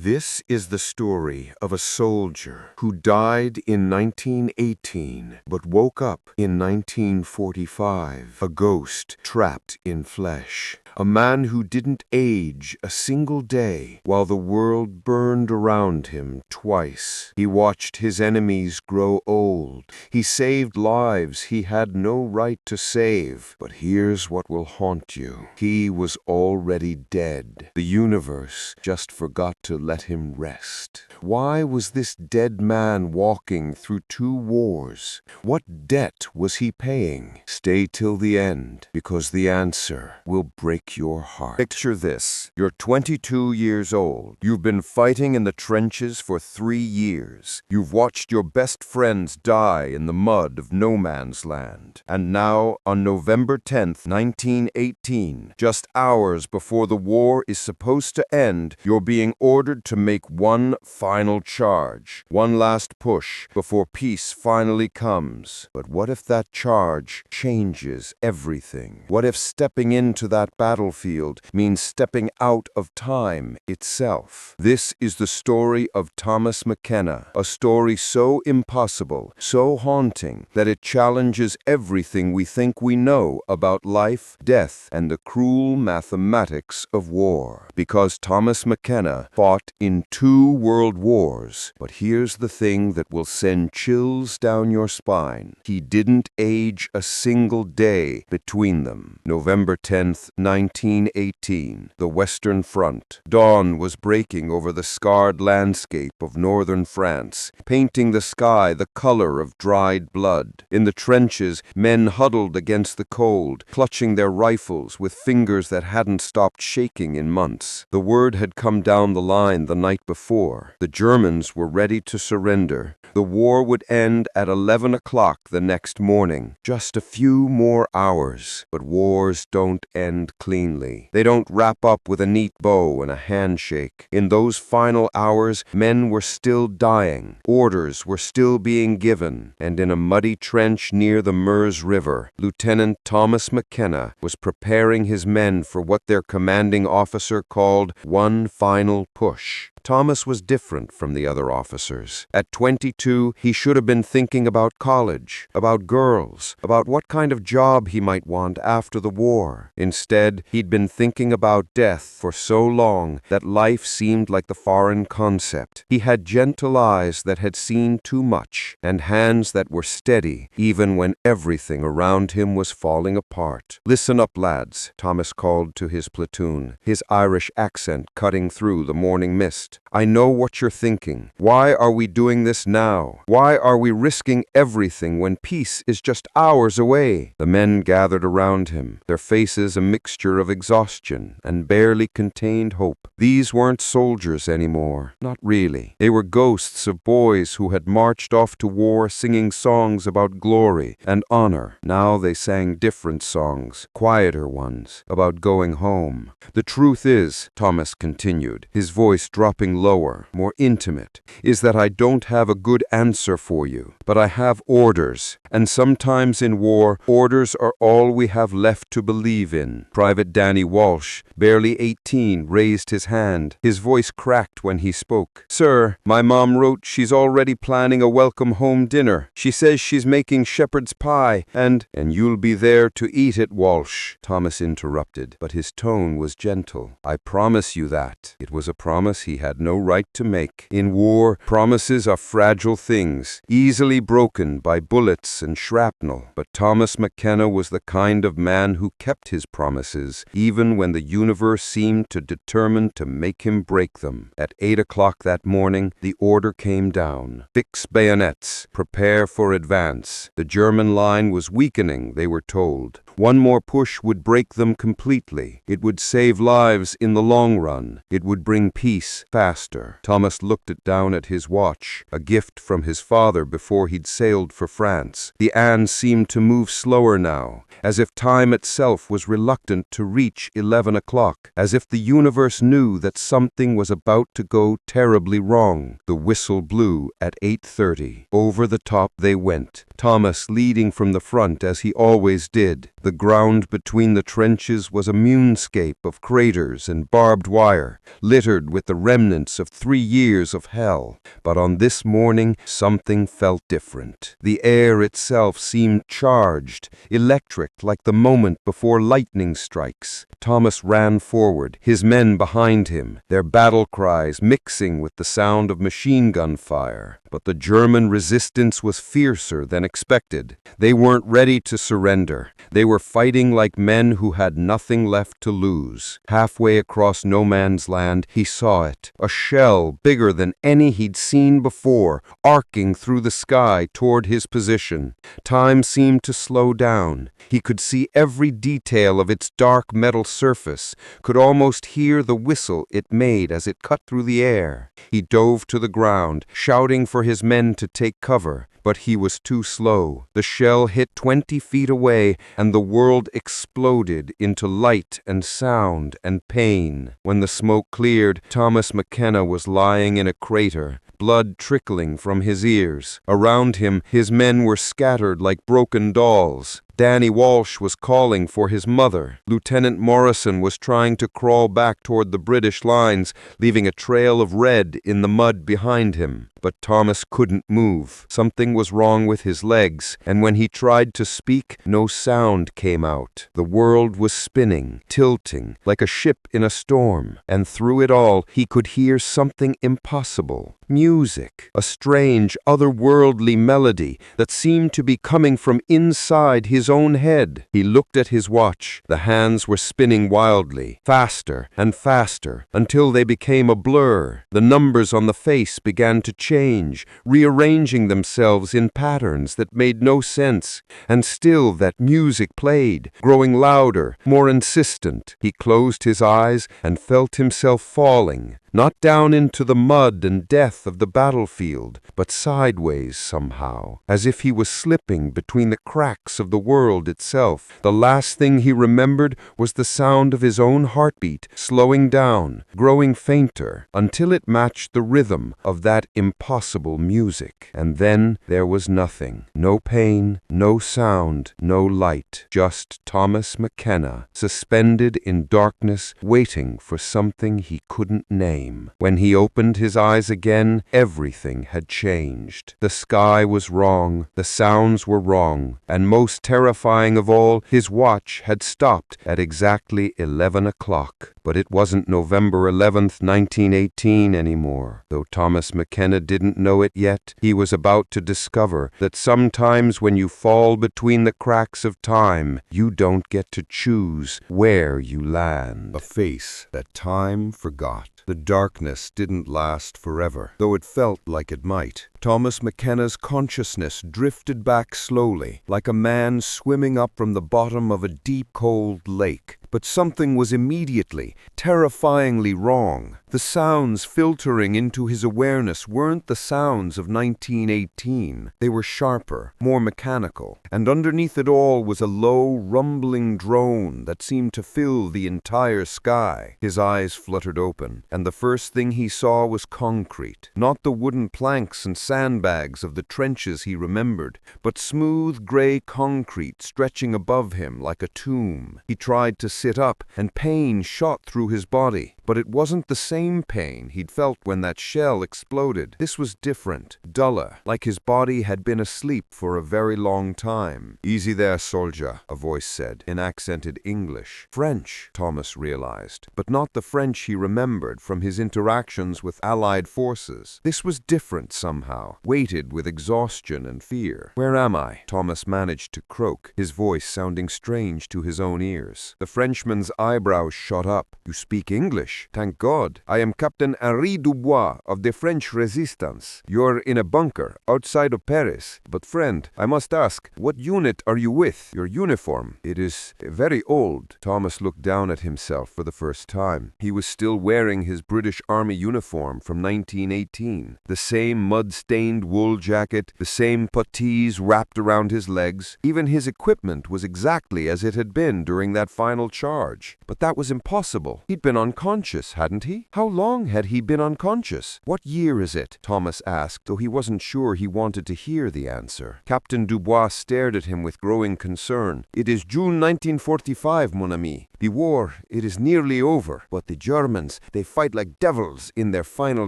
This is the story of a soldier who died in 1918 but woke up in 1945, a ghost trapped in flesh. A man who didn't age a single day while the world burned around him twice. He watched his enemies grow old. He saved lives he had no right to save. But here's what will haunt you. He was already dead. The universe just forgot to let him rest. Why was this dead man walking through two wars? What debt was he paying? Stay till the end, because the answer will break your heart. Picture this. You're 22 years old. You've been fighting in the trenches for 3 years. You've watched your best friends die in the mud of no man's land. And now, on November 10th, 1918, just hours before the war is supposed to end, you're being ordered to make one final charge, one last push before peace finally comes. But what if that charge changes everything? What if stepping into that battlefield means stepping out of time itself? This is the story of Thomas McKenna, a story so impossible, so haunting, that it challenges everything we think we know about life, death, and the cruel mathematics of war. Because Thomas McKenna fought in 2 world wars, but here's the thing that will send chills down your spine. He didn't age a single day between them. November 10th, 1918, the Western Front. Dawn was breaking over the scarred landscape of northern France, painting the sky the color of dried blood. In the trenches, men huddled against the cold, clutching their rifles with fingers that hadn't stopped shaking in months. The word had come down the line the night before. The Germans were ready to surrender. The war would end at 11 o'clock the next morning. Just a few more hours. But wars don't end cleanly. They don't wrap up with a neat bow and a handshake. In those final hours, men were still dying. Orders were still being given. And in a muddy trench near the Meuse River, Lieutenant Thomas McKenna was preparing his men for what their commanding officer called one final push. Thomas was different from the other officers. At 22, he should have been thinking about college, about girls, about what kind of job he might want after the war. Instead, he'd been thinking about death for so long that life seemed like the foreign concept. He had gentle eyes that had seen too much, and hands that were steady, even when everything around him was falling apart. "Listen up, lads," Thomas called to his platoon, his Irish accent cutting through the morning mist. "I know what you're thinking. Why are we doing this now? Why are we risking everything when peace is just hours away?" The men gathered around him, their faces a mixture of exhaustion and barely contained hope. These weren't soldiers anymore. Not really. They were ghosts of boys who had marched off to war singing songs about glory and honor. Now they sang different songs, quieter ones, about going home. "The truth is," Thomas continued, his voice dropping lower, more intimate, "is that I don't have a good answer for you, but I have orders, and sometimes in war, orders are all we have left to believe in." Private Danny Walsh, barely 18, raised his hand. His voice cracked when he spoke. "Sir, my mom wrote she's already planning a welcome home dinner. She says she's making shepherd's pie, and you'll be there to eat it, Walsh," Thomas interrupted, but his tone was gentle. "I promise you that." It was a promise he had no right to make. In war, promises are fragile things, easily broken by bullets and shrapnel. But Thomas McKenna was the kind of man who kept his promises, even when the universe seemed determined to make him break them. At 8 o'clock that morning, the order came down. "Fix bayonets. Prepare for advance." The German line was weakening, they were told. One more push would break them completely. It would save lives in the long run. It would bring peace faster. Thomas looked down at his watch, a gift from his father before he'd sailed for France. The Anne seemed to move slower now, as if time itself was reluctant to reach 11 o'clock, as if the universe knew that something was about to go terribly wrong. The whistle blew at 8:30. Over the top they went, Thomas leading from the front as he always did. The ground between the trenches was a moonscape of craters and barbed wire, littered with the remnants of 3 years of hell. But on this morning, something felt different. The air itself seemed charged, electric, like the moment before lightning strikes. Thomas ran forward, his men behind him, their battle cries mixing with the sound of machine gun fire. But the German resistance was fiercer than expected. They weren't ready to surrender. They were fighting like men who had nothing left to lose. Halfway across no man's land, he saw it, a shell bigger than any he'd seen before, arcing through the sky toward his position. Time seemed to slow down. He could see every detail of its dark metal surface, could almost hear the whistle it made as it cut through the air. He dove to the ground, shouting for his men to take cover. But he was too slow. The shell hit 20 feet away, and the world exploded into light and sound and pain. When the smoke cleared, Thomas McKenna was lying in a crater, blood trickling from his ears. Around him, his men were scattered like broken dolls. Danny Walsh was calling for his mother. Lieutenant Morrison was trying to crawl back toward the British lines, leaving a trail of red in the mud behind him. But Thomas couldn't move. Something was wrong with his legs, and when he tried to speak, no sound came out. The world was spinning, tilting, like a ship in a storm, and through it all, he could hear something impossible. Music, a strange, otherworldly melody that seemed to be coming from inside his own head. He looked at his watch. The hands were spinning wildly, faster and faster, until they became a blur. The numbers on the face began to change, rearranging themselves in patterns that made no sense. And still that music played, growing louder, more insistent. He closed his eyes and felt himself falling, not down into the mud and death of the battlefield, but sideways somehow, as if he was slipping between the cracks of the world itself. The last thing he remembered was the sound of his own heartbeat, slowing down, growing fainter, until it matched the rhythm of that impossible music. And then there was nothing. No pain, no sound, no light. Just Thomas McKenna, suspended in darkness, waiting for something he couldn't name. When he opened his eyes again, everything had changed. The sky was wrong, the sounds were wrong, and most terrifying of all, his watch had stopped at exactly 11 o'clock. But it wasn't November 11th, 1918 anymore. Though Thomas McKenna didn't know it yet, he was about to discover that sometimes when you fall between the cracks of time, you don't get to choose where you land. A face that time forgot. The darkness didn't last forever, though it felt like it might. Thomas McKenna's consciousness drifted back slowly, like a man swimming up from the bottom of a deep, cold lake. But something was immediately, terrifyingly wrong. The sounds filtering into his awareness weren't the sounds of 1918. They were sharper, more mechanical. And underneath it all was a low, rumbling drone that seemed to fill the entire sky. His eyes fluttered open, and the first thing he saw was concrete. Not the wooden planks and sandbags of the trenches he remembered, but smooth gray concrete stretching above him like a tomb. He tried to sit up, and pain shot through his body. But it wasn't the same pain he'd felt when that shell exploded. This was different, duller, like his body had been asleep for a very long time. "Easy there, soldier," a voice said, in accented English. French, Thomas realized, but not the French he remembered from his interactions with Allied forces. This was different somehow, weighted with exhaustion and fear. "Where am I?" Thomas managed to croak, his voice sounding strange to his own ears. The Frenchman's eyebrows shot up. "You speak English? Thank God. I am Captain Henri Dubois of the French Resistance. You're in a bunker outside of Paris. But friend, I must ask, what unit are you with? Your uniform? It is very old." Thomas looked down at himself for the first time. He was still wearing his British Army uniform from 1918. The same mud-stained wool jacket, the same puttees wrapped around his legs. Even his equipment was exactly as it had been during that final charge. But that was impossible. He'd been unconscious unconscious, hadn't he? How long had he been unconscious? What year is it? Thomas asked, though he wasn't sure he wanted to hear the answer. Captain Dubois stared at him with growing concern. It is June 1945, mon ami. The war, it is nearly over. But the Germans, they fight like devils in their final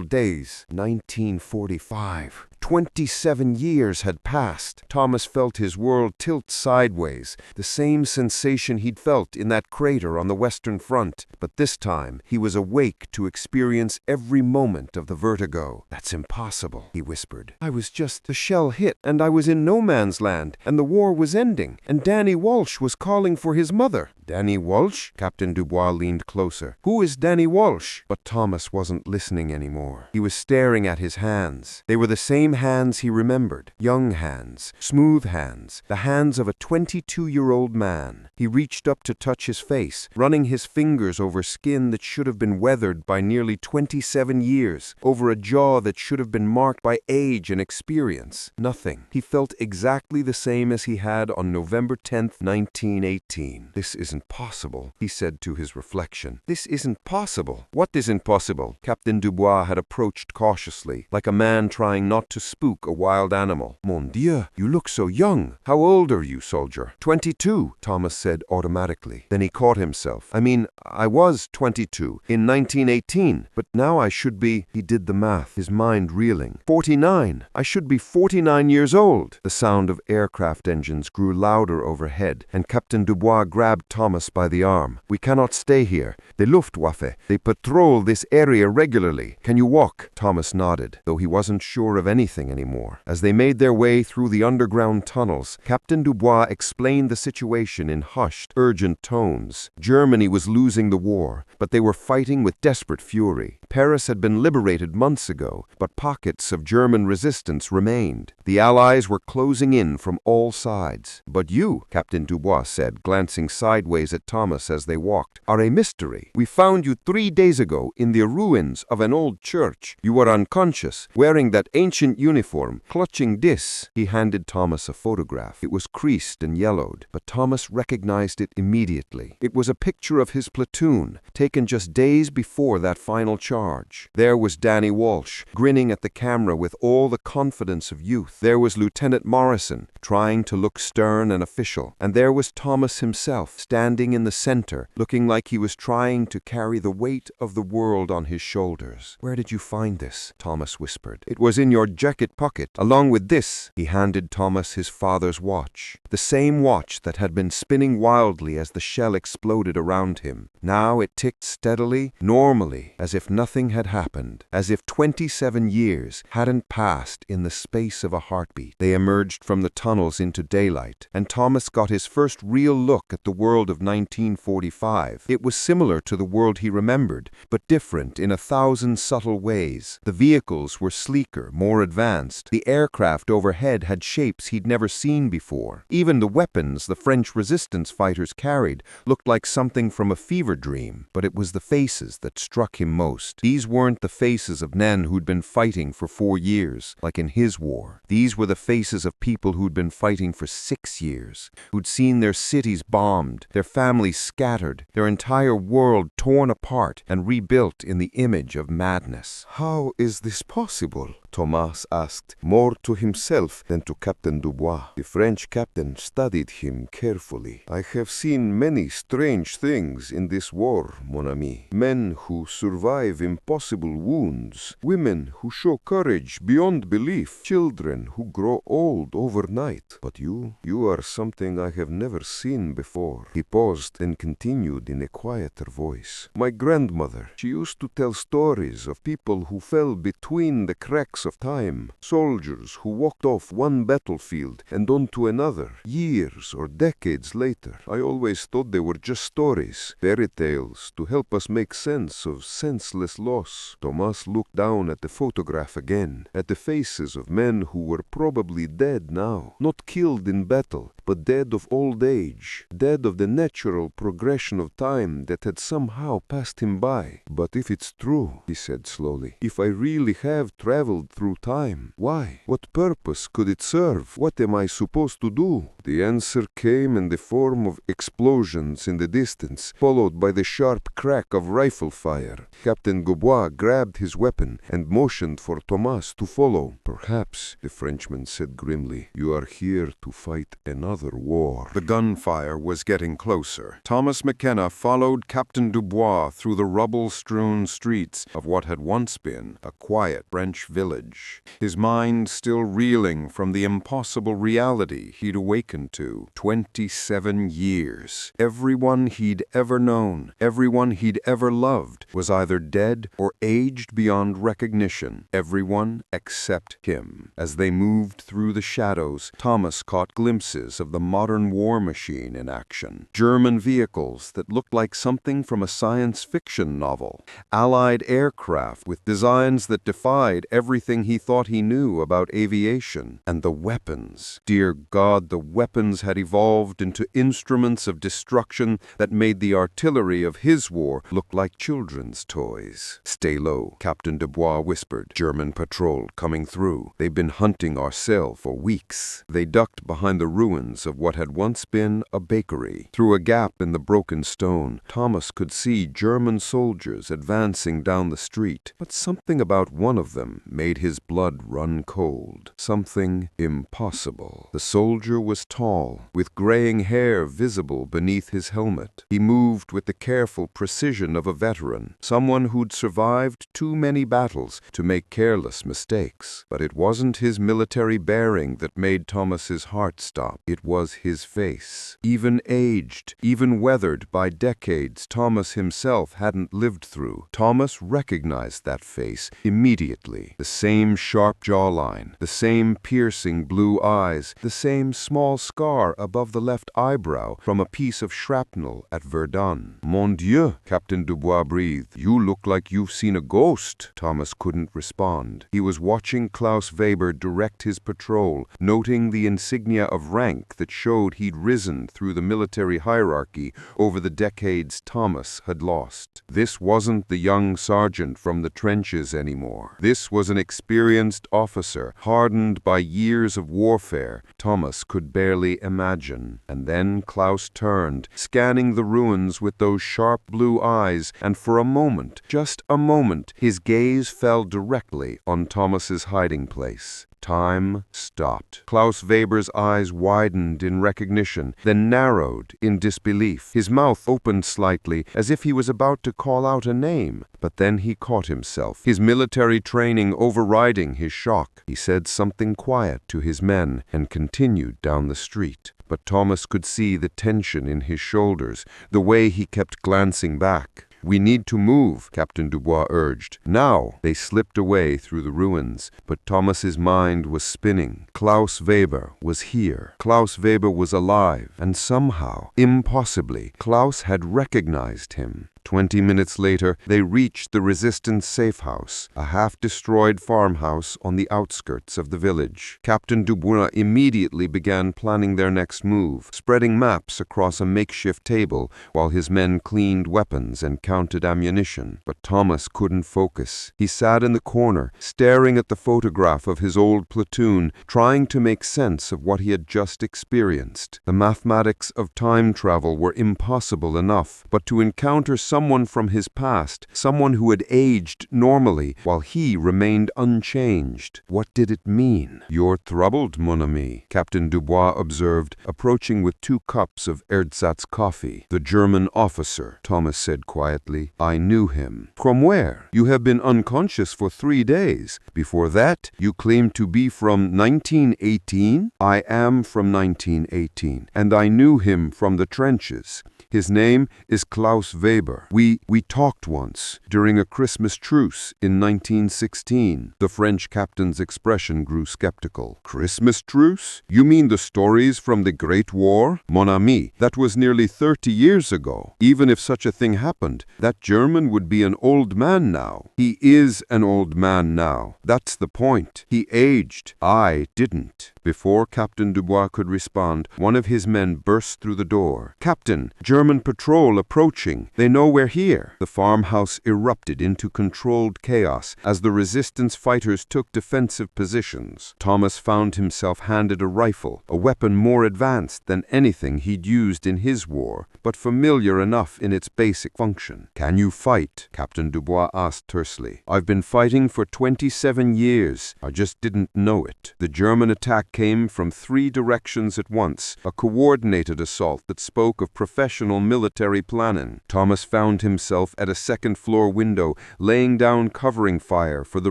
days. 1945. 27 years had passed. Thomas felt his world tilt sideways, the same sensation he'd felt in that crater on the Western Front. But this time, he was awake to experience every moment of the vertigo. That's impossible, he whispered. I was just the shell hit, and I was in no man's land, and the war was ending, and Danny Walsh was calling for his mother. Danny Walsh? Captain Dubois leaned closer. Who is Danny Walsh? But Thomas wasn't listening anymore. He was staring at his hands. They were the same hands he remembered. Young hands, smooth hands, the hands of a 22-year-old man. He reached up to touch his face, running his fingers over skin that should have been weathered by nearly 27 years, over a jaw that should have been marked by age and experience. Nothing. He felt exactly the same as he had on November 10th, 1918. This isn't possible, he said to his reflection. This isn't possible. What isn't possible? Captain Dubois had approached cautiously, like a man trying not to spook a wild animal. Mon Dieu, you look so young. How old are you, soldier? 22, Thomas said automatically. Then he caught himself. I was 22 in 1918, but now I should be... He did the math, his mind reeling. 49. I should be 49 years old. The sound of aircraft engines grew louder overhead, and Captain Dubois grabbed Thomas by the arm. We cannot stay here. The Luftwaffe, they patrol this area regularly. Can you walk? Thomas nodded, though he wasn't sure of anything anymore. As they made their way through the underground tunnels, Captain Dubois explained the situation in hushed, urgent tones. Germany was losing the war, but they were fighting with desperate fury. Paris had been liberated months ago, but pockets of German resistance remained. The Allies were closing in from all sides. But you, Captain Dubois said, glancing sideways at Thomas as they walked, are a mystery. We found you 3 days ago in the ruins of an old church. You were unconscious, wearing that ancient uniform, clutching this. He handed Thomas a photograph. It was creased and yellowed, but Thomas recognized it immediately. It was a picture of his platoon, taken just days before that final charge. There was Danny Walsh, grinning at the camera with all the confidence of youth. There was Lieutenant Morrison, trying to look stern and official. And there was Thomas himself, standing in the center, looking like he was trying to carry the weight of the world on his shoulders. Where did you find this? Thomas whispered. It was in your jacket pocket, along with this. He handed Thomas his father's watch, the same watch that had been spinning wildly as the shell exploded around him. Now it ticked steadily, normally, as if nothing had happened, as if 27 years hadn't passed in the space of a heartbeat. They emerged from the tunnels into daylight, and Thomas got his first real look at the world of 1945. It was similar to the world he remembered, but different in 1,000 subtle ways. The vehicles were sleeker, more advanced. The aircraft overhead had shapes he'd never seen before. Even the weapons the French resistance fighters carried looked like something from a fever dream. But it was the faces that struck him most. These weren't the faces of men who'd been fighting for 4 years, like in his war. These were the faces of people who'd been fighting for 6 years, who'd seen their cities bombed, their families scattered, their entire world torn apart and rebuilt in the image of madness. How is this possible? Thomas asked, more to himself than to Captain Dubois. The French captain studied him carefully. I have seen many strange things in this war, mon ami. Men who survive impossible wounds, women who show courage beyond belief, children who grow old overnight. But you are something I have never seen before. He paused and continued in a quieter voice. My grandmother, she used to tell stories of people who fell between the cracks of time, soldiers who walked off one battlefield and onto another, years or decades later. I always thought they were just stories, fairy tales, to help us make sense of senseless loss. Thomas looked down at the photograph again, at the faces of men who were probably dead now, not killed in battle, but dead of old age, dead of the natural progression of time that had somehow passed him by. But if it's true, he said slowly, if I really have traveled traveled through time. Why? What purpose could it serve? What am I supposed to do? The answer came in the form of explosions in the distance, followed by the sharp crack of rifle fire. Captain Dubois grabbed his weapon and motioned for Thomas to follow. Perhaps, the Frenchman said grimly, you are here to fight another war. The gunfire was getting closer. Thomas McKenna followed Captain Dubois through the rubble-strewn streets of what had once been a quiet French village, his mind still reeling from the impossible reality he'd awakened to. 27 years. Everyone he'd ever known, everyone he'd ever loved, was either dead or aged beyond recognition. Everyone except him. As they moved through the shadows, Thomas caught glimpses of the modern war machine in action. German vehicles that looked like something from a science fiction novel. Allied aircraft with designs that defied everything he thought he knew about aviation. And the weapons. Dear God, the weapons had evolved into instruments of destruction that made the artillery of his war look like children's toys. Stay low, Captain Dubois whispered. German patrol coming through. They've been hunting our cell for weeks. They ducked behind the ruins of what had once been a bakery. Through a gap in the broken stone, Thomas could see German soldiers advancing down the street. But something about one of them made his blood run cold. Something impossible. The soldier was tall, with graying hair visible beneath his helmet. He moved with the careful precision of a veteran, someone who'd survived too many battles to make careless mistakes. But it wasn't his military bearing that made Thomas's heart stop. It was his face. Even aged, even weathered by decades Thomas himself hadn't lived through. Thomas recognized that face immediately. The same sharp jawline, the same piercing blue eyes, the same small scar above the left eyebrow from a piece of shrapnel at Verdun. Mon Dieu, Captain Dubois breathed. You look like you've seen a ghost. Thomas couldn't respond. He was watching Klaus Weber direct his patrol, noting the insignia of rank that showed he'd risen through the military hierarchy over the decades Thomas had lost. This wasn't the young sergeant from the trenches anymore. This was an experienced officer, hardened by years of warfare Thomas could barely imagine. And then Klaus turned, scanning the ruins with those sharp blue eyes, and for a moment, just a moment, his gaze fell directly on Thomas's hiding place. Time stopped. Klaus Weber's eyes widened in recognition, then narrowed in disbelief. His mouth opened slightly, as if he was about to call out a name. But then he caught himself, his military training overriding his shock. He said something quiet to his men and continued down the street. But Thomas could see the tension in his shoulders, the way he kept glancing back. We need to move, Captain Dubois urged. Now! They slipped away through the ruins, but Thomas's mind was spinning. Klaus Weber was here. Klaus Weber was alive, and somehow, impossibly, Klaus had recognized him. 20 minutes later, they reached the Resistance safe house, a half-destroyed farmhouse on the outskirts of the village. Captain Dubois immediately began planning their next move, spreading maps across a makeshift table while his men cleaned weapons and counted ammunition. But Thomas couldn't focus. He sat in the corner, staring at the photograph of his old platoon, trying to make sense of what he had just experienced. The mathematics of time travel were impossible enough, but to encounter someone from his past, someone who had aged normally while he remained unchanged. What did it mean? You're troubled, mon ami, Captain Dubois observed, approaching with 2 cups of ersatz coffee. The German officer, Thomas said quietly. I knew him. From where? You have been unconscious for 3 days. Before that, you claimed to be from 1918? I am from 1918, and I knew him from the trenches. His name is Klaus Weber. We talked once, during a Christmas truce in 1916. The French captain's expression grew skeptical. Christmas truce? You mean the stories from the Great War? Mon ami, that was nearly 30 years ago. Even if such a thing happened, that German would be an old man now. He is an old man now. That's the point. He aged. I didn't. Before Captain Dubois could respond, one of his men burst through the door. "Captain, German patrol approaching. They know we're here." The farmhouse erupted into controlled chaos as the resistance fighters took defensive positions. Thomas found himself handed a rifle, a weapon more advanced than anything he'd used in his war, but familiar enough in its basic function. "Can you fight?" Captain Dubois asked tersely. "I've been fighting for 27 years. I just didn't know it." The German attack came from 3 directions at once, a coordinated assault that spoke of professional military planning. Thomas found himself at a second-floor window, laying down covering fire for the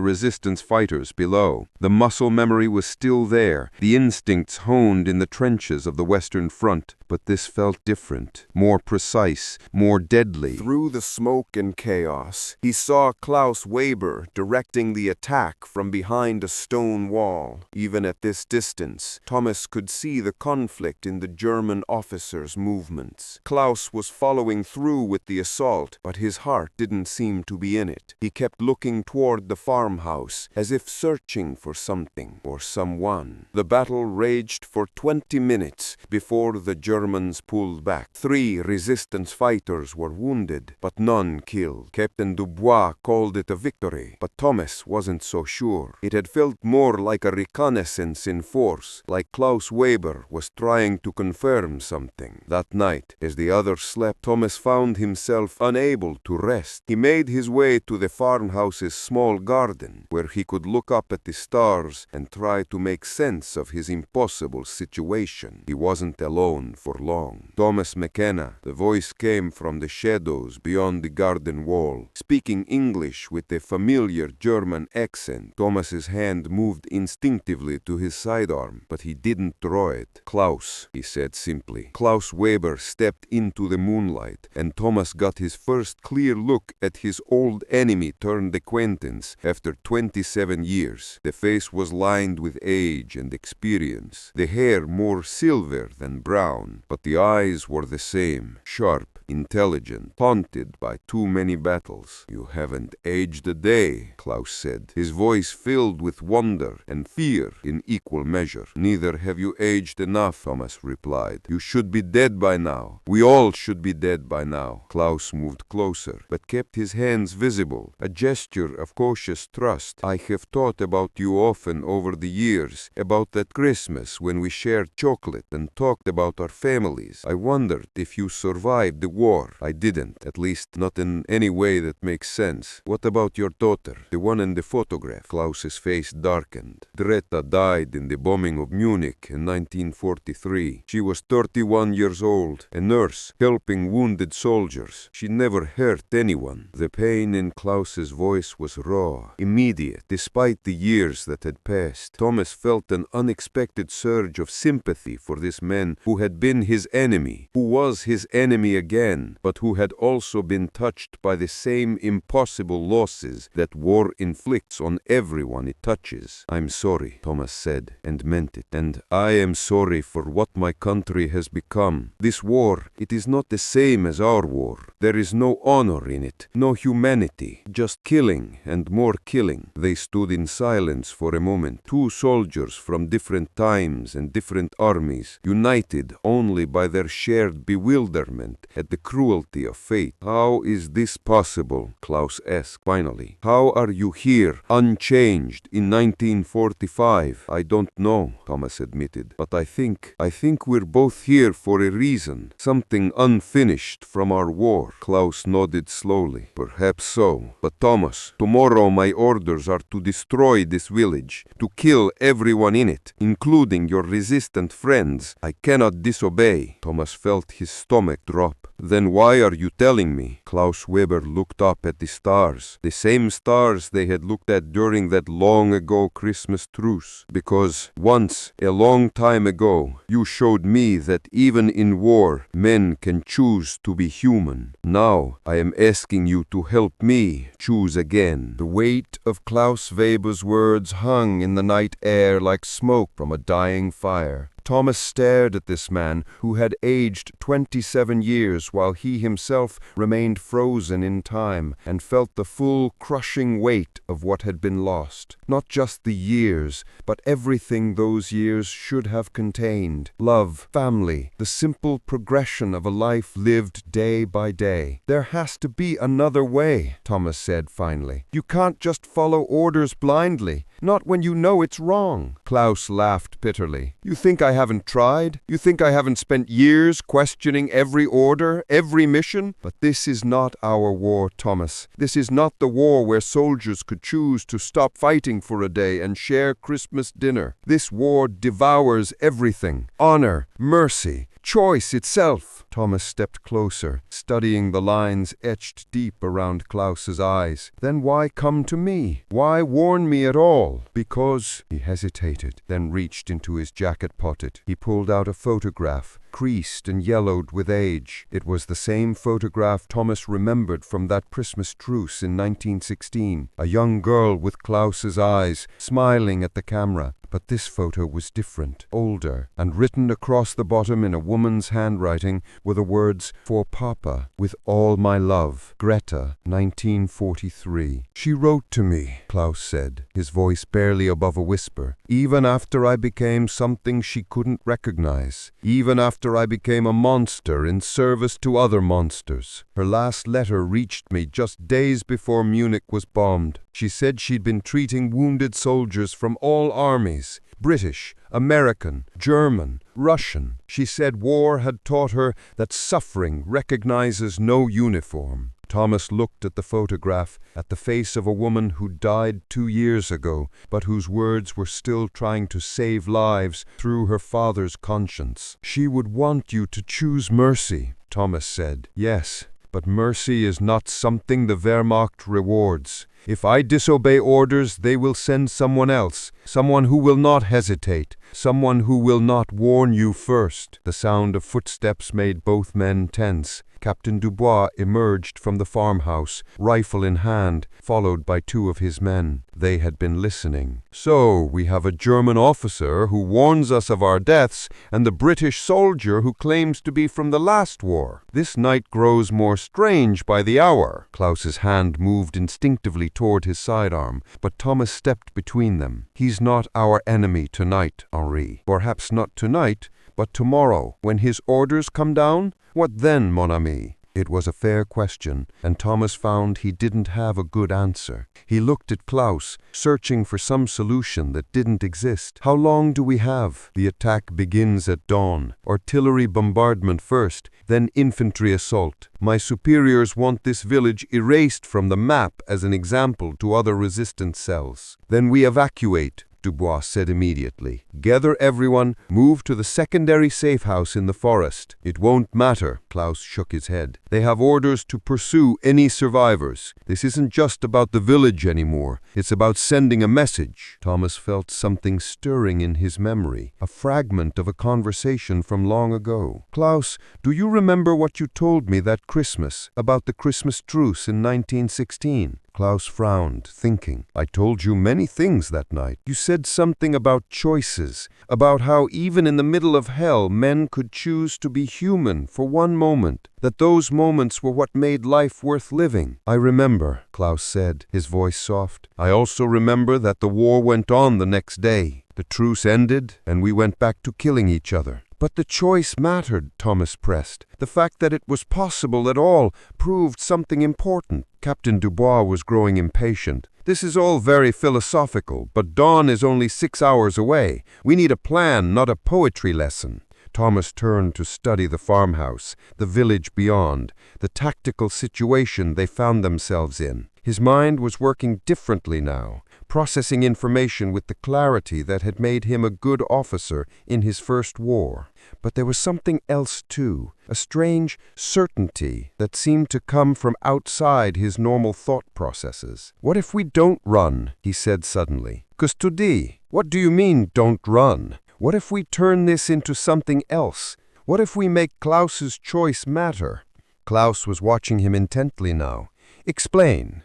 resistance fighters below. The muscle memory was still there, the instincts honed in the trenches of the Western Front, but this felt different, more precise, more deadly. Through the smoke and chaos, he saw Klaus Weber directing the attack from behind a stone wall. Even at this distance, Thomas could see the conflict in the German officers' movements. Klaus was following through with the assault, but his heart didn't seem to be in it. He kept looking toward the farmhouse, as if searching for something or someone. The battle raged for 20 minutes before the Germans pulled back. 3 resistance fighters were wounded, but none killed. Captain Dubois called it a victory, but Thomas wasn't so sure. It had felt more like a reconnaissance in force, like Klaus Weber was trying to confirm something. That night, as the others slept, Thomas found himself unable to rest. He made his way to the farmhouse's small garden, where he could look up at the stars and try to make sense of his impossible situation. He wasn't alone for long. Thomas McKenna, the voice came from the shadows beyond the garden wall, speaking English with a familiar German accent. Thomas's hand moved instinctively to his sidearm, but he didn't draw it. "Klaus," he said simply. Klaus Weber stepped into the moonlight, and Thomas got his first clear look at his old enemy turned acquaintance after 27 years. The face was lined with age and experience, the hair more silver than brown, but the eyes were the same, sharp, intelligent, haunted by too many battles. "You haven't aged a day," Klaus said, his voice filled with wonder and fear in equal measure. "Neither have you aged enough," Thomas replied. "You should be dead by now. We all should be dead by now." Klaus moved closer, but kept his hands visible, a gesture of cautious trust. "I have thought about you often over the years, about that Christmas when we shared chocolate and talked about our families. I wondered if you survived the war. I didn't, at least not in any way that makes sense. What about your daughter, the one in the photograph?" Klaus's face darkened. "Greta died in the bombing of Munich in 1943. She was 31 years old, a nurse, helping wounded soldiers. She never hurt anyone." The pain in Klaus's voice was raw, immediate, despite the years that had passed. Thomas felt an unexpected surge of sympathy for this man who had been his enemy, who was his enemy again, but who had also been touched by the same impossible losses that war inflicts on everyone it touches. "I'm sorry," Thomas said, and meant it. "And I am sorry for what my country has become. This war, it is not the same as our war. There is no honor in it, no humanity, just killing and more killing." They stood in silence for a moment, 2 soldiers from different times and different armies, united only by their shared bewilderment at the cruelty of fate. "How is this possible?" Klaus asked finally. "How are you here, unchanged, in 1945? "I don't know," Thomas admitted, "but I think we're both here for a reason, something unfinished from our war." Klaus nodded slowly. "Perhaps so. But Thomas, tomorrow my orders are to destroy this village, to kill everyone in it, including your resistant friends. I cannot disobey." Thomas felt his stomach drop. "Then why are you telling me?" Klaus Weber looked up at the stars, the same stars they had looked at during that long-ago Christmas truce. "Because once, a long time ago, you showed me that even in war, men can choose to be human. Now, I am asking you to help me choose again." The weight of Klaus Weber's words hung in the night air like smoke from a dying fire. Thomas stared at this man who had aged 27 years while he himself remained frozen in time, and felt the full crushing weight of what had been lost. Not just the years, but everything those years should have contained. Love, family, the simple progression of a life lived day by day. "There has to be another way," Thomas said finally. "You can't just follow orders blindly, not when you know it's wrong." Klaus laughed bitterly. "You think I haven't tried? You think I haven't spent years questioning every order, every mission? But this is not our war, Thomas. This is not the war where soldiers could choose to stop fighting for a day and share Christmas dinner. This war devours everything. Honor, mercy, choice itself." Thomas stepped closer, studying the lines etched deep around Klaus's eyes. "Then why come to me? Why warn me at all?" "Because—" He hesitated, then reached into his jacket pocket. He pulled out a photograph, creased and yellowed with age. It was the same photograph Thomas remembered from that Christmas truce in 1916. A young girl with Klaus's eyes, smiling at the camera. But this photo was different, older, and written across the bottom in a woman's handwriting were the words, "For Papa, with all my love, Greta, 1943. "She wrote to me," Klaus said, his voice barely above a whisper, "even after I became something she couldn't recognize, even after I became a monster in service to other monsters. Her last letter reached me just days before Munich was bombed. She said she'd been treating wounded soldiers from all armies, British, American, German, Russian. She said war had taught her that suffering recognizes no uniform." Thomas looked at the photograph, at the face of a woman who died 2 years ago, but whose words were still trying to save lives through her father's conscience. "She would want you to choose mercy," Thomas said. "Yes, but mercy is not something the Wehrmacht rewards. If I disobey orders, they will send someone else, someone who will not hesitate, someone who will not warn you first." The sound of footsteps made both men tense. Captain Dubois emerged from the farmhouse, rifle in hand, followed by 2 of his men. They had been listening. "So, we have a German officer who warns us of our deaths, and the British soldier who claims to be from the last war. This night grows more strange by the hour." Klaus's hand moved instinctively toward his sidearm, but Thomas stepped between them. "He's not our enemy tonight, Henri. Perhaps not tonight, but tomorrow, when his orders come down? What then, mon ami?" It was a fair question, and Thomas found he didn't have a good answer. He looked at Klaus, searching for some solution that didn't exist. "How long do we have?" "The attack begins at dawn. Artillery bombardment first, then infantry assault. My superiors want this village erased from the map as an example to other resistance cells. Then we evacuate," Dubois said immediately. "Gather everyone, move to the secondary safe house in the forest." "It won't matter," Klaus shook his head. "They have orders to pursue any survivors. This isn't just about the village anymore. It's about sending a message." Thomas felt something stirring in his memory, a fragment of a conversation from long ago. "Klaus, do you remember what you told me that Christmas, about the Christmas truce in 1916? Klaus frowned, thinking. "I told you many things that night. You said something about choices, about how even in the middle of hell men could choose to be human for one moment, that those moments were what made life worth living." "I remember," Klaus said, his voice soft. "I also remember that the war went on the next day. The truce ended, and we went back to killing each other." "But the choice mattered," Thomas pressed. "The fact that it was possible at all proved something important." Captain Dubois was growing impatient. "This is all very philosophical, but dawn is only 6 hours away. We need a plan, not a poetry lesson." Thomas turned to study the farmhouse, the village beyond, the tactical situation they found themselves in. His mind was working differently now, processing information with the clarity that had made him a good officer in his first war. But there was something else too, a strange certainty that seemed to come from outside his normal thought processes. "What if we don't run?" he said suddenly. "Custody, what do you mean, don't run? What if we turn this into something else? What if we make Klaus's choice matter?" Klaus was watching him intently now. "Explain."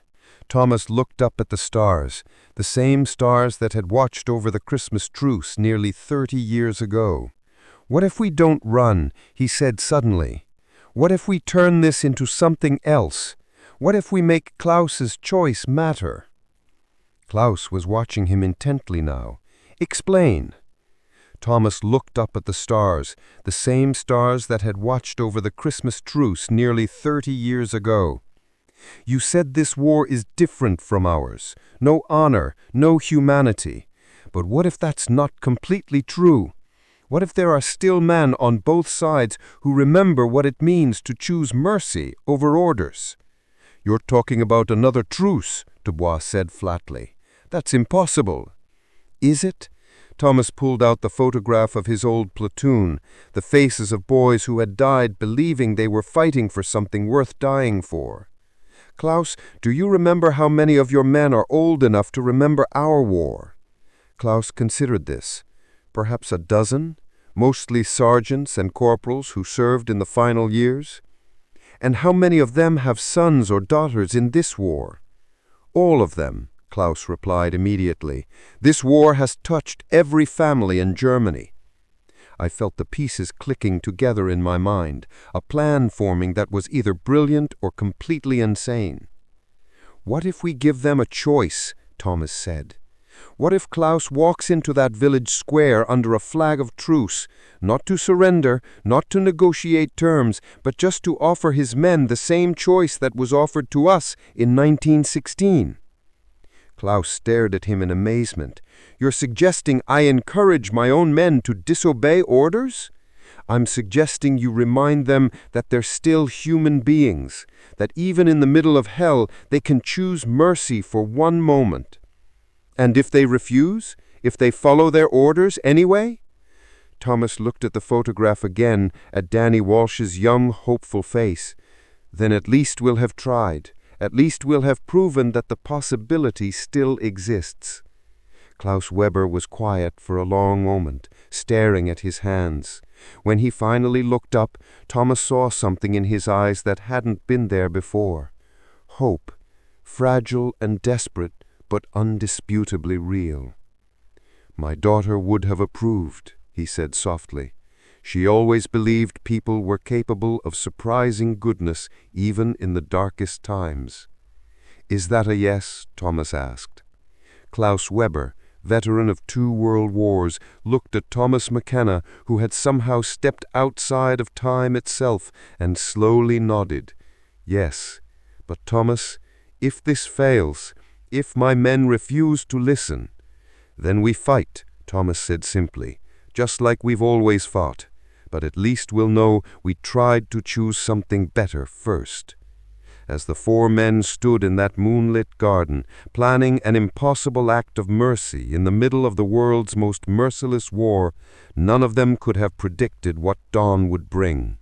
Thomas looked up at the stars, the same stars that had watched over the Christmas truce nearly 30 years ago. "What if we don't run?" he said suddenly. "What if we turn this into something else? What if we make Klaus's choice matter?" Klaus was watching him intently now. "Explain." Thomas looked up at the stars, the same stars that had watched over the Christmas truce nearly 30 years ago. "You said this war is different from ours. No honor, no humanity. But what if that's not completely true? What if there are still men on both sides who remember what it means to choose mercy over orders?" "You're talking about another truce," Dubois said flatly. "That's impossible." "Is it?" Thomas pulled out the photograph of his old platoon, the faces of boys who had died believing they were fighting for something worth dying for. "Klaus, do you remember how many of your men are old enough to remember our war?" Klaus considered this. Perhaps a dozen, mostly sergeants and corporals who served in the final years. "And how many of them have sons or daughters in this war?" "All of them," Klaus replied immediately. "This war has touched every family in Germany." I felt the pieces clicking together in my mind, a plan forming that was either brilliant or completely insane. "What if we give them a choice?" Thomas said. "What if Klaus walks into that village square under a flag of truce, not to surrender, not to negotiate terms, but just to offer his men the same choice that was offered to us in 1916? Klaus stared at him in amazement. "You're suggesting I encourage my own men to disobey orders?" "I'm suggesting you remind them that they're still human beings, that even in the middle of hell they can choose mercy for one moment." "And if they refuse? If they follow their orders anyway?" Thomas looked at the photograph again, at Danny Walsh's young, hopeful face. "Then at least we'll have tried. At least we'll have proven that the possibility still exists." Klaus Weber was quiet for a long moment, staring at his hands. When he finally looked up, Thomas saw something in his eyes that hadn't been there before. Hope, fragile and desperate, but undisputably real. "My daughter would have approved," he said softly. "She always believed people were capable of surprising goodness even in the darkest times." "Is that a yes?" Thomas asked. Klaus Weber, veteran of 2 world wars, looked at Thomas McKenna, who had somehow stepped outside of time itself, and slowly nodded. "Yes, but Thomas, if this fails, if my men refuse to listen—" "Then we fight," Thomas said simply, "just like we've always fought. But at least we'll know we tried to choose something better first." As the 4 men stood in that moonlit garden, planning an impossible act of mercy in the middle of the world's most merciless war, none of them could have predicted what dawn would bring.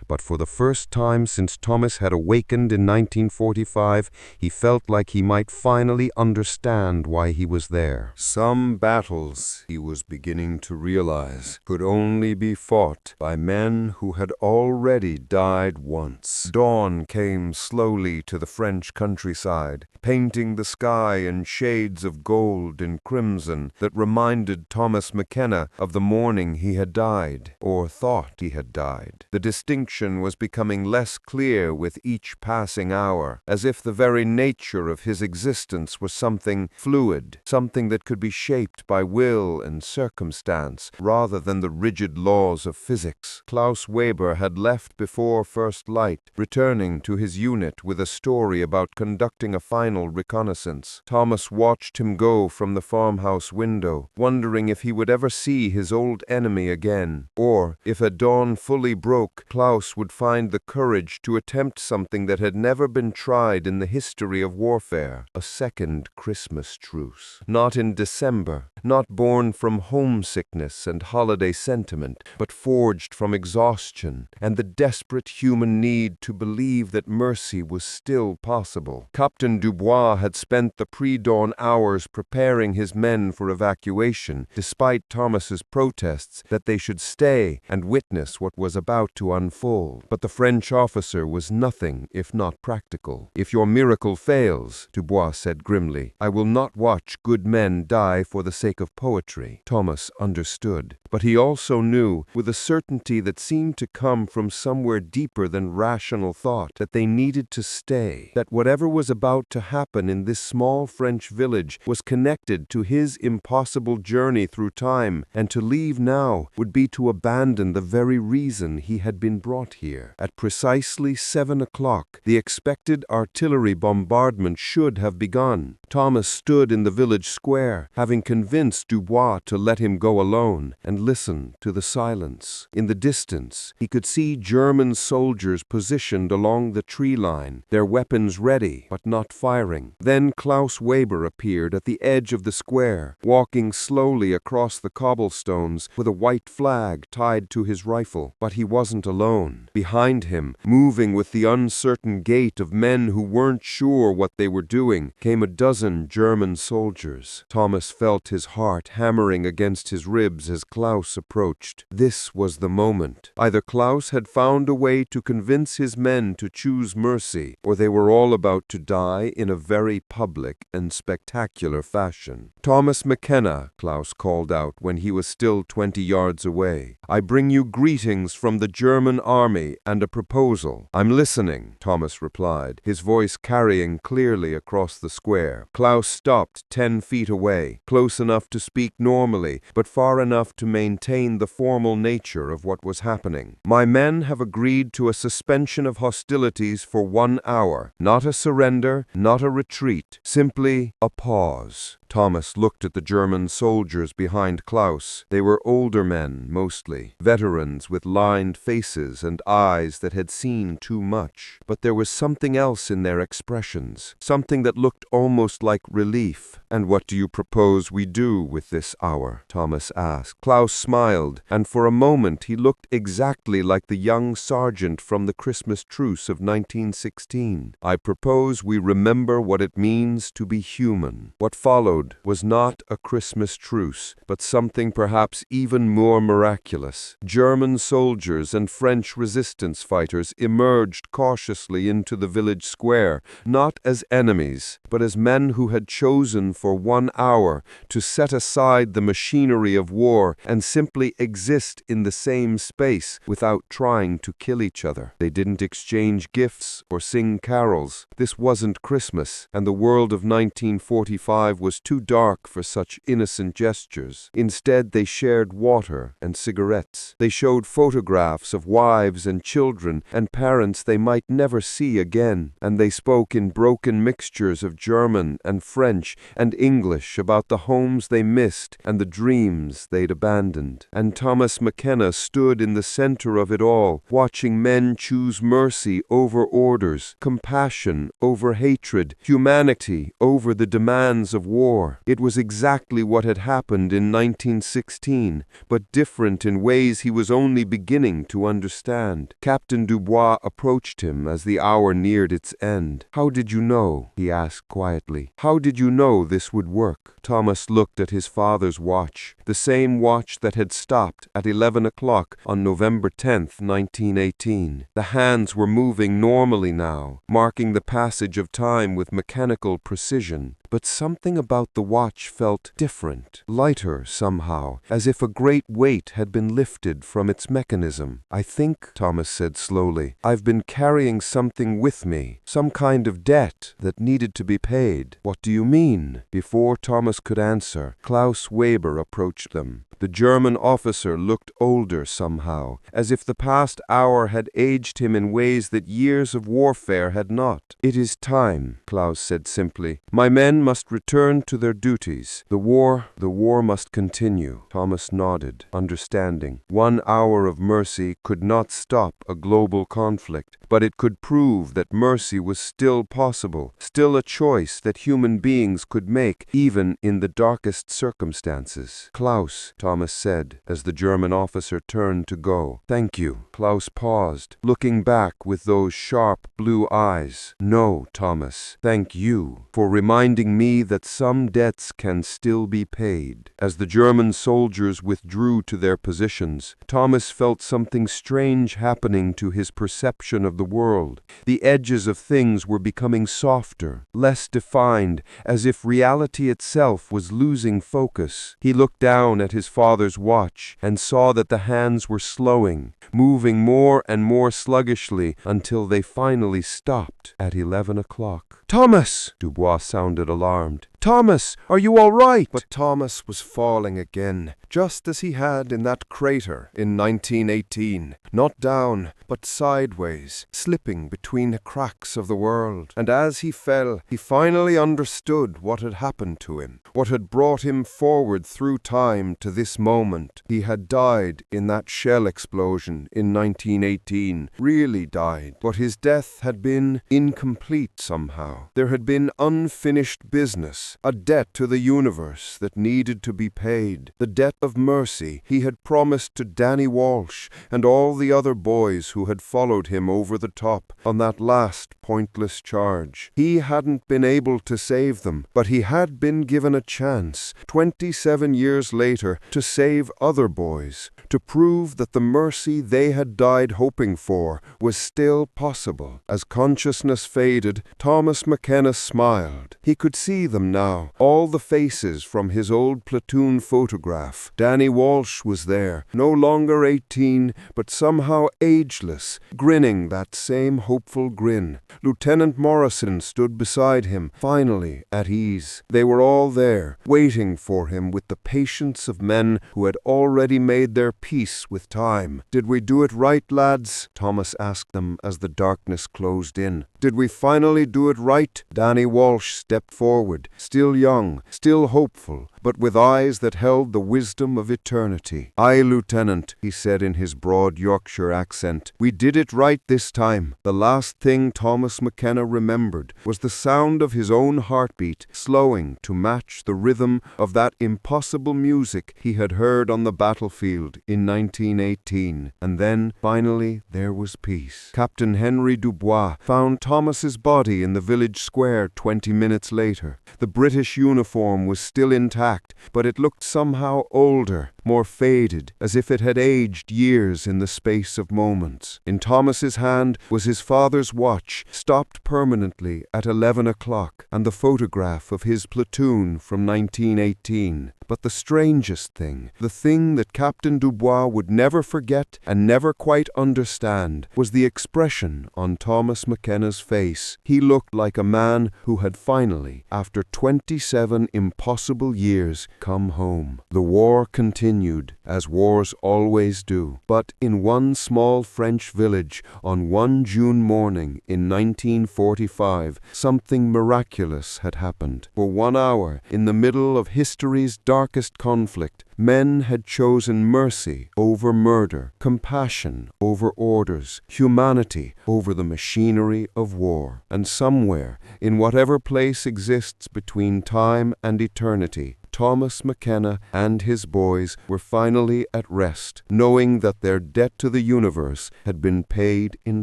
But for the first time since Thomas had awakened in 1945, he felt like he might finally understand why he was there. Some battles, he was beginning to realize, could only be fought by men who had already died once. Dawn came slowly to the French countryside, painting the sky in shades of gold and crimson that reminded Thomas McKenna of the morning he had died, or thought he had died. The distinction was becoming less clear with each passing hour, as if the very nature of his existence was something fluid, something that could be shaped by will and circumstance, rather than the rigid laws of physics. Klaus Weber had left before first light, returning to his unit with a story about conducting a final reconnaissance. Thomas watched him go from the farmhouse window, wondering if he would ever see his old enemy again, or, if at dawn fully broke, Klaus would find the courage to attempt something that had never been tried in the history of warfare, a second Christmas truce. Not in December, not born from homesickness and holiday sentiment, but forged from exhaustion and the desperate human need to believe that mercy was still possible. Captain Dubois had spent the pre-dawn hours preparing his men for evacuation, despite Thomas's protests that they should stay and witness what was about to unfold. But the French officer was nothing if not practical. "If your miracle fails," Dubois said grimly, "I will not watch good men die for the sake sake of poetry. Thomas understood. But he also knew, with a certainty that seemed to come from somewhere deeper than rational thought, that they needed to stay, that whatever was about to happen in this small French village was connected to his impossible journey through time, and to leave now would be to abandon the very reason he had been brought here. At precisely 7 o'clock, the expected artillery bombardment should have begun. Thomas stood in the village square, having convinced Dubois to let him go alone, and listened to the silence. In the distance, he could see German soldiers positioned along the tree line, their weapons ready, but not firing. Then Klaus Weber appeared at the edge of the square, walking slowly across the cobblestones with a white flag tied to his rifle. But he wasn't alone. Behind him, moving with the uncertain gait of men who weren't sure what they were doing, came a dozen German soldiers. Thomas felt his heart hammering against his ribs as Klaus approached. This was the moment. Either Klaus had found a way to convince his men to choose mercy, or they were all about to die in a very public and spectacular fashion. "Thomas McKenna," Klaus called out when he was still 20 yards away. "I bring you greetings from the German army and a proposal." "I'm listening," Thomas replied, his voice carrying clearly across the square. Klaus stopped 10 feet away, close enough to speak normally, but far enough to maintain the formal nature of what was happening. "My men have agreed to a suspension of hostilities for 1 hour. Not a surrender, not a retreat, simply a pause." Thomas looked at the German soldiers behind Klaus. They were older men, mostly, veterans with lined faces and eyes that had seen too much. But there was something else in their expressions, something that looked almost like relief. "And what do you propose we do with this hour?" Thomas asked. Klaus smiled, and for a moment he looked exactly like the young sergeant from the Christmas truce of 1916. "I propose we remember what it means to be human." What followed was not a Christmas truce, but something perhaps even more miraculous. German soldiers and French resistance fighters emerged cautiously into the village square, not as enemies, but as men who had chosen for 1 hour to set aside the machinery of war and simply exist in the same space without trying to kill each other. They didn't exchange gifts or sing carols. This wasn't Christmas, and the world of 1945 was too dark for such innocent gestures. Instead, they shared water and cigarettes. They showed photographs of wives and children and parents they might never see again, and they spoke in broken mixtures of German and French and English about the homes they missed and the dreams they'd abandoned. And Thomas McKenna stood in the center of it all, watching men choose mercy over orders, compassion over hatred, humanity over the demands of war. It was exactly what had happened in 1916, but different in ways he was only beginning to understand. Captain Dubois approached him as the hour neared its end. "How did you know?" he asked quietly. "How did you know this would work?" Thomas looked at his father's watch, the same watch that had stopped at 11 o'clock on November 10th, 1918. The hands were moving normally now, marking the passage of time with mechanical precision. But something about the watch felt different, lighter somehow, as if a great weight had been lifted from its mechanism. "I think," Thomas said slowly, "I've been carrying something with me, some kind of debt that needed to be paid." "What do you mean?" Before Thomas could answer, Klaus Weber approached them. The German officer looked older somehow, as if the past hour had aged him in ways that years of warfare had not. "It is time," Klaus said simply. "My men must return to their duties. The war must continue." Thomas nodded, understanding. 1 hour of mercy could not stop a global conflict, but it could prove that mercy was still possible, still a choice that human beings could make, even in the darkest circumstances. "Klaus," Thomas Thomas said, as the German officer turned to go. "Thank you." Klaus paused, looking back with those sharp blue eyes. "No, Thomas, thank you for reminding me that some debts can still be paid." As the German soldiers withdrew to their positions, Thomas felt something strange happening to his perception of the world. The edges of things were becoming softer, less defined, as if reality itself was losing focus. He looked down at his father's watch and saw that the hands were slowing, moving more and more sluggishly until they finally stopped at 11 o'clock. "Thomas!" Dubois sounded alarmed. "Thomas, are you all right?" But Thomas was falling again, just as he had in that crater in 1918, not down, but sideways, slipping between the cracks of the world. And as he fell, he finally understood what had happened to him, what had brought him forward through time to this moment. He had died in that shell explosion in 1918, really died, but his death had been incomplete somehow. There had been unfinished business, a debt to the universe that needed to be paid, the debt of mercy he had promised to Danny Walsh and all the other boys who had followed him over the top on that last pointless charge. He hadn't been able to save them, but he had been given a chance, 27 years later, to save other boys, to prove that the mercy they had died hoping for was still possible. As consciousness faded, Thomas McKenna smiled. He could see them now, all the faces from his old platoon photograph. Danny Walsh was there, no longer 18, but somehow ageless, grinning that same hopeful grin. Lieutenant Morrison stood beside him, finally at ease. They were all there, waiting for him with the patience of men who had already made their peace with time. "Did we do it right, lads?" Thomas asked them as the darkness closed in. "Did we finally do it right?" Danny Walsh stepped forward, still young, still hopeful, but with eyes that held the wisdom of eternity. "Aye, Lieutenant," he said in his broad Yorkshire accent. "We did it right this time." The last thing Thomas McKenna remembered was the sound of his own heartbeat slowing to match the rhythm of that impossible music he had heard on the battlefield in 1918. And then, finally, there was peace. Captain Henry Dubois found Thomas's body in the village square 20 minutes later. The British uniform was still intact, but it looked somehow older, more faded, as if it had aged years in the space of moments. In Thomas's hand was his father's watch, stopped permanently at 11 o'clock, and the photograph of his platoon from 1918. But the strangest thing, the thing that Captain Dubois would never forget and never quite understand, was the expression on Thomas McKenna's face. He looked like a man who had finally, after 27 impossible years, come home. The war continued, as wars always do. But in one small French village, on one June morning in 1945, something miraculous had happened. For 1 hour, in the middle of history's darkest conflict, men had chosen mercy over murder, compassion over orders, humanity over the machinery of war. And somewhere, in whatever place exists between time and eternity, Thomas McKenna and his boys were finally at rest, knowing that their debt to the universe had been paid in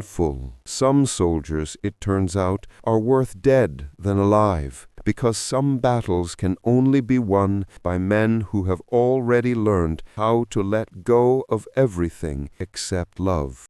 full. Some soldiers, it turns out, are worth dead than alive, because some battles can only be won by men who have already learned how to let go of everything except love.